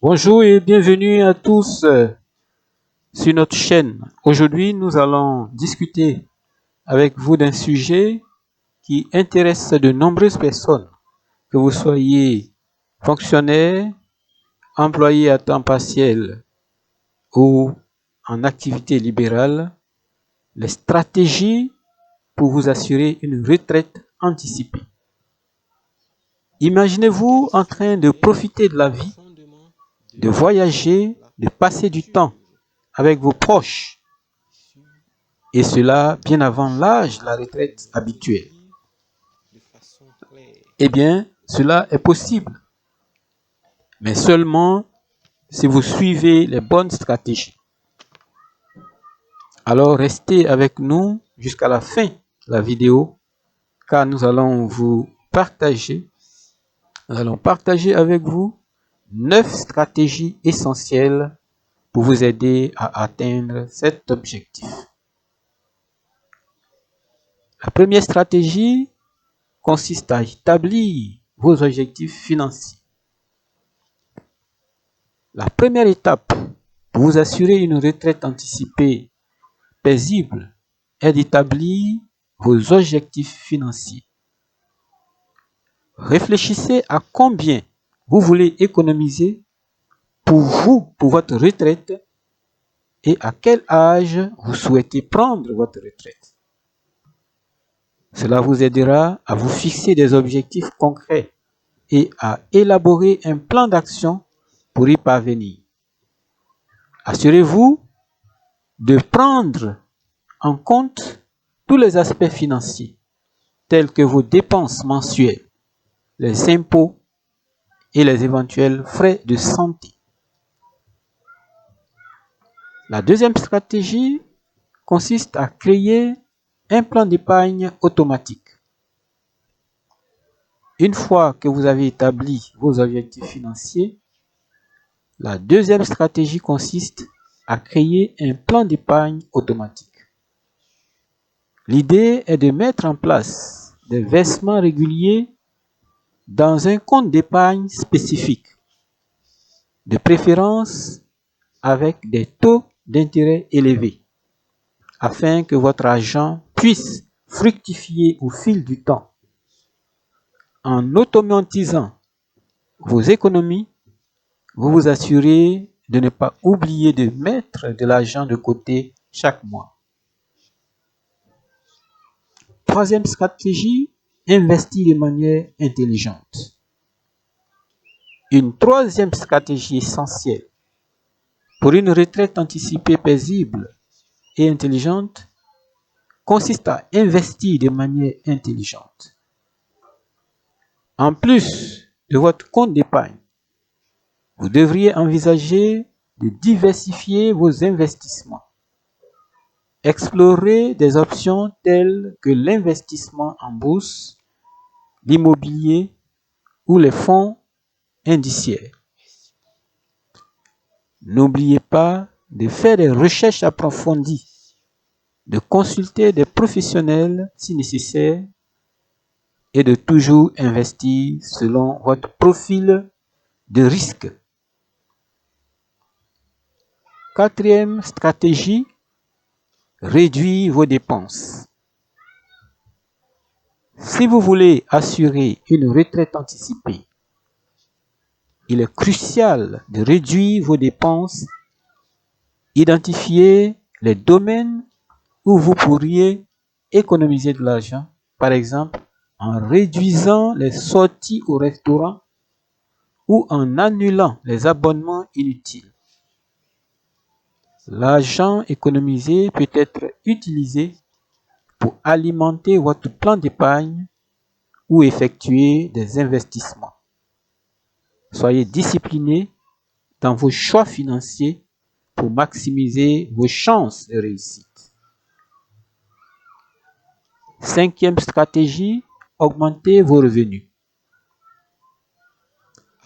Bonjour et bienvenue à tous sur notre chaîne. Aujourd'hui, nous allons discuter avec vous d'un sujet qui intéresse de nombreuses personnes, que vous soyez fonctionnaire, employé à temps partiel ou en activité libérale, les stratégies pour vous assurer une retraite anticipée. Imaginez-vous en train de profiter de la vie, de voyager, de passer du temps avec vos proches, et cela bien avant l'âge de la retraite habituelle. Eh bien, cela est possible, mais seulement si vous suivez les bonnes stratégies. Alors, restez avec nous jusqu'à la fin de la vidéo, car nous allons partager avec vous 9 stratégies essentielles pour vous aider à atteindre cet objectif. La première stratégie consiste à établir vos objectifs financiers. La première étape pour vous assurer une retraite anticipée paisible est d'établir vos objectifs financiers. Réfléchissez à combien vous voulez économiser pour votre retraite, et à quel âge vous souhaitez prendre votre retraite. Cela vous aidera à vous fixer des objectifs concrets et à élaborer un plan d'action pour y parvenir. Assurez-vous de prendre en compte tous les aspects financiers, tels que vos dépenses mensuelles, les impôts et les éventuels frais de santé. La deuxième stratégie consiste à créer un plan d'épargne automatique. Une fois que vous avez établi vos objectifs financiers, la deuxième stratégie consiste à créer un plan d'épargne automatique. L'idée est de mettre en place des versements réguliers dans un compte d'épargne spécifique, de préférence avec des taux d'intérêt élevés, afin que votre argent puisse fructifier au fil du temps. En automatisant vos économies, vous vous assurez de ne pas oublier de mettre de l'argent de côté chaque mois. Troisième stratégie, investir de manière intelligente. Une troisième stratégie essentielle pour une retraite anticipée paisible et intelligente consiste à investir de manière intelligente. En plus de votre compte d'épargne, vous devriez envisager de diversifier vos investissements. Explorez des options telles que l'investissement en bourse, l'immobilier ou les fonds indiciaires. N'oubliez pas de faire des recherches approfondies, de consulter des professionnels si nécessaire et de toujours investir selon votre profil de risque. Quatrième stratégie, réduire vos dépenses. Si vous voulez assurer une retraite anticipée, il est crucial de réduire vos dépenses. Identifiez les domaines où vous pourriez économiser de l'argent, par exemple en réduisant les sorties au restaurant ou en annulant les abonnements inutiles. L'argent économisé peut être utilisé pour alimenter votre plan d'épargne ou effectuer des investissements. Soyez discipliné dans vos choix financiers pour maximiser vos chances de réussite. Cinquième stratégie, augmentez vos revenus.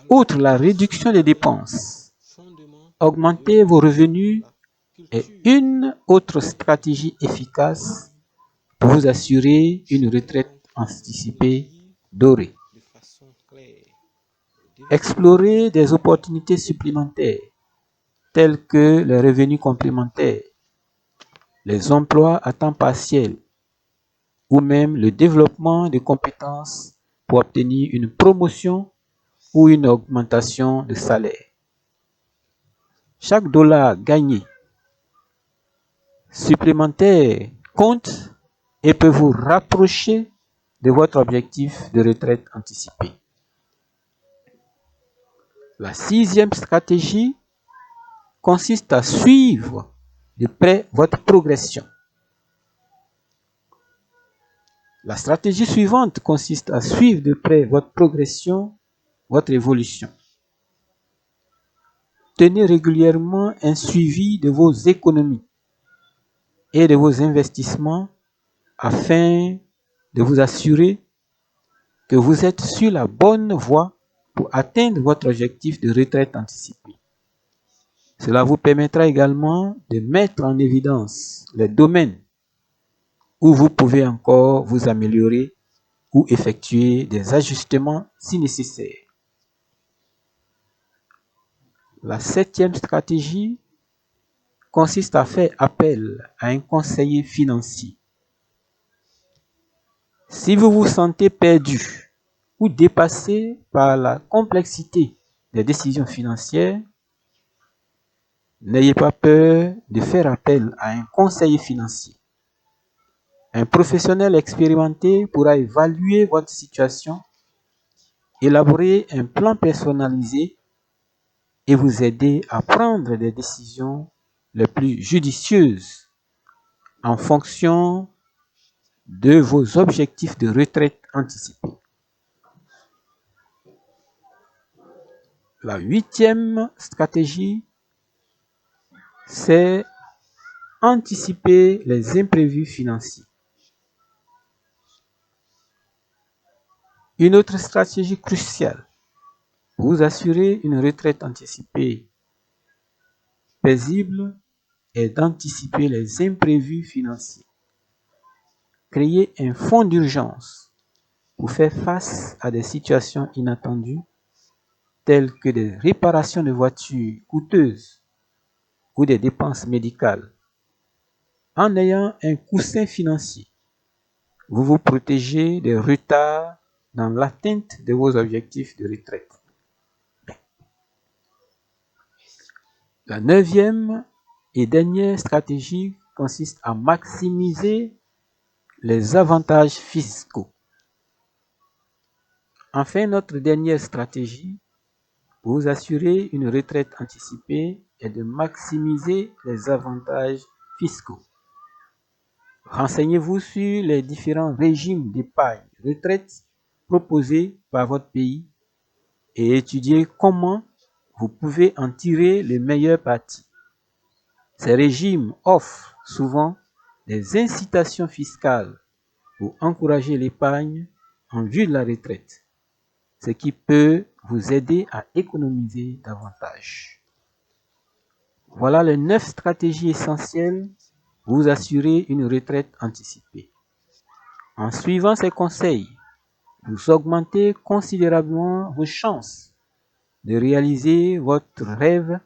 Outre la réduction des dépenses, augmenter vos revenus est une autre stratégie efficace pour vous assurer une retraite anticipée dorée. Explorer des opportunités supplémentaires tels que les revenus complémentaires, les emplois à temps partiel ou même le développement de compétences pour obtenir une promotion ou une augmentation de salaire. Chaque dollar gagné supplémentaire compte et peut vous rapprocher de votre objectif de retraite anticipée. La 6e stratégie consiste à suivre de près votre progression. La stratégie suivante consiste à suivre de près votre progression, votre évolution. Tenez régulièrement un suivi de vos économies et de vos investissements afin de vous assurer que vous êtes sur la bonne voie pour atteindre votre objectif de retraite anticipée. Cela vous permettra également de mettre en évidence les domaines où vous pouvez encore vous améliorer ou effectuer des ajustements si nécessaire. La 7e stratégie consiste à faire appel à un conseiller financier. Si vous vous sentez perdu ou dépassé par la complexité des décisions financières, n'ayez pas peur de faire appel à un conseiller financier. Un professionnel expérimenté pourra évaluer votre situation, élaborer un plan personnalisé et vous aider à prendre des décisions les plus judicieuses en fonction de vos objectifs de retraite anticipée. La 8e stratégie, c'est anticiper les imprévus financiers. Une autre stratégie cruciale pour vous assurer une retraite anticipée paisible est d'anticiper les imprévus financiers. Créer un fonds d'urgence pour faire face à des situations inattendues telles que des réparations de voitures coûteuses ou des dépenses médicales. En ayant un coussin financier, vous vous protégez des retards dans l'atteinte de vos objectifs de retraite. La 9e et dernière stratégie consiste à maximiser les avantages fiscaux. Enfin, notre dernière stratégie pour vous assurer une retraite anticipée est de maximiser les avantages fiscaux. Renseignez-vous sur les différents régimes d'épargne retraite proposés par votre pays et étudiez comment vous pouvez en tirer le meilleur parti. Ces régimes offrent souvent des incitations fiscales pour encourager l'épargne en vue de la retraite, ce qui peut vous aider à économiser davantage. Voilà les 9 stratégies essentielles pour vous assurer une retraite anticipée. En suivant ces conseils, vous augmentez considérablement vos chances de réaliser votre rêve,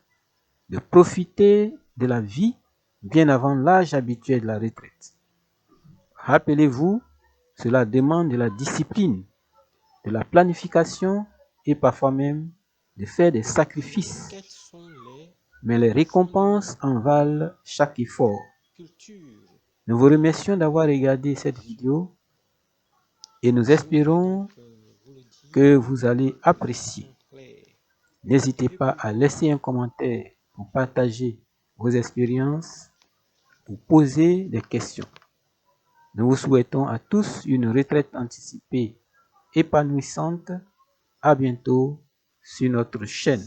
de profiter de la vie bien avant l'âge habituel de la retraite. Rappelez-vous, cela demande de la discipline, de la planification et parfois même de faire des sacrifices. Mais les récompenses en valent chaque effort. Nous vous remercions d'avoir regardé cette vidéo et nous espérons que vous allez apprécier. N'hésitez pas à laisser un commentaire pour partager vos expériences ou poser des questions. Nous vous souhaitons à tous une retraite anticipée épanouissante. À bientôt sur notre chaîne.